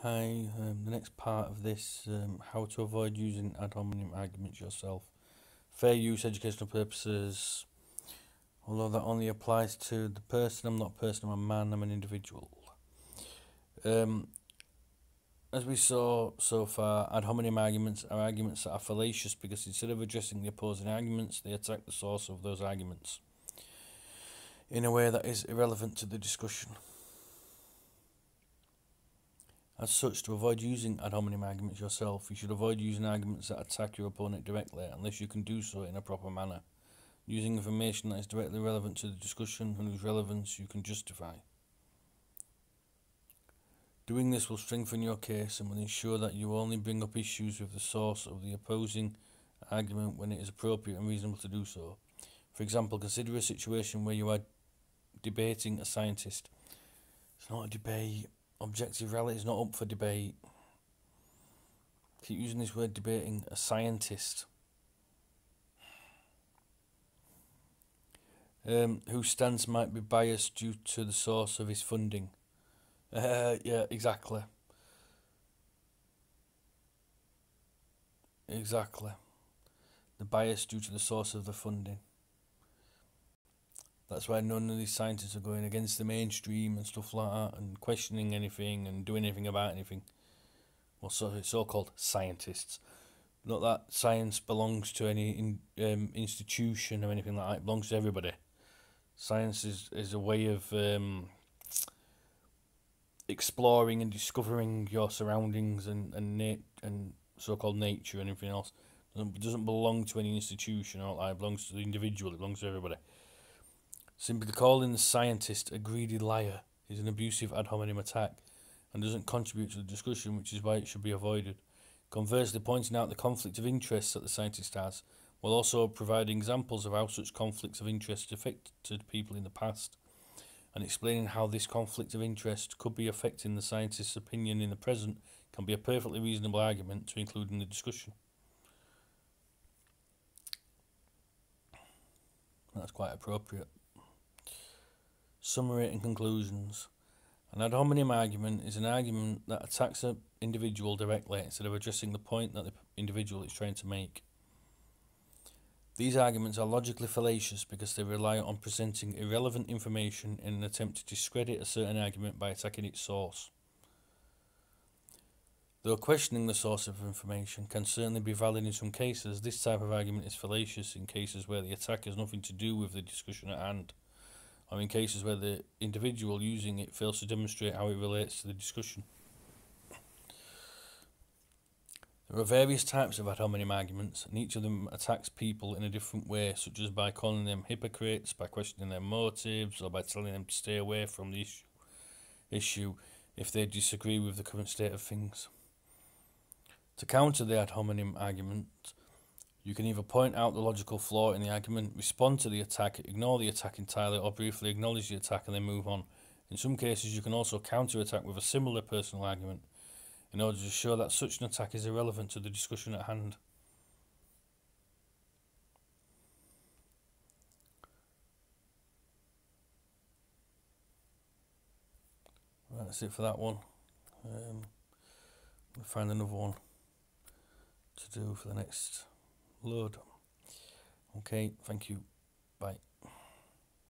Hi, the next part of this, how to avoid using ad hominem arguments yourself. Fair use, educational purposes, although that only applies to the person. I'm not a person, I'm a man, I'm an individual. As we saw so far, ad hominem arguments are arguments that are fallacious because instead of addressing the opposing arguments, they attack the source of those arguments in a way that is irrelevant to the discussion. As such, to avoid using ad hominem arguments yourself, you should avoid using arguments that attack your opponent directly unless you can do so in a proper manner, using information that is directly relevant to the discussion and whose relevance you can justify. Doing this will strengthen your case and will ensure that you only bring up issues with the source of the opposing argument when it is appropriate and reasonable to do so. For example, consider a situation where you are debating a scientist. It's not a debate. Objective reality is not up for debate. Keep using this word debating a scientist whose stance might be biased due to the source of his funding. Yeah, exactly. The bias due to the source of the funding. That's why none of these scientists are going against the mainstream and stuff like that and questioning anything and doing anything about anything. Well, so-called scientists. Not that science belongs to any institution or anything like that. It belongs to everybody. Science is a way of exploring and discovering your surroundings and so-called nature and everything else. It doesn't belong to any institution or like. It belongs to the individual. It belongs to everybody. Simply calling the scientist a greedy liar is an abusive ad hominem attack and doesn't contribute to the discussion, which is why it should be avoided. Conversely, pointing out the conflict of interest that the scientist has, while also providing examples of how such conflicts of interest affected people in the past, and explaining how this conflict of interest could be affecting the scientist's opinion in the present, can be a perfectly reasonable argument to include in the discussion. That's quite appropriate. Summary and conclusions. An ad hominem argument is an argument that attacks an individual directly instead of addressing the point that the individual is trying to make. These arguments are logically fallacious because they rely on presenting irrelevant information in an attempt to discredit a certain argument by attacking its source. Though questioning the source of information can certainly be valid in some cases, this type of argument is fallacious in cases where the attack has nothing to do with the discussion at hand, or in cases where the individual using it fails to demonstrate how it relates to the discussion. There are various types of ad hominem arguments, and each of them attacks people in a different way, such as by calling them hypocrites, by questioning their motives, or by telling them to stay away from the issue if they disagree with the current state of things. To counter the ad hominem argument, you can either point out the logical flaw in the argument, respond to the attack, ignore the attack entirely, or briefly acknowledge the attack and then move on. In some cases, you can also counter-attack with a similar personal argument in order to show that such an attack is irrelevant to the discussion at hand. Right, that's it for that one. We'll find another one to do for the next load. Okay, thank you. Bye.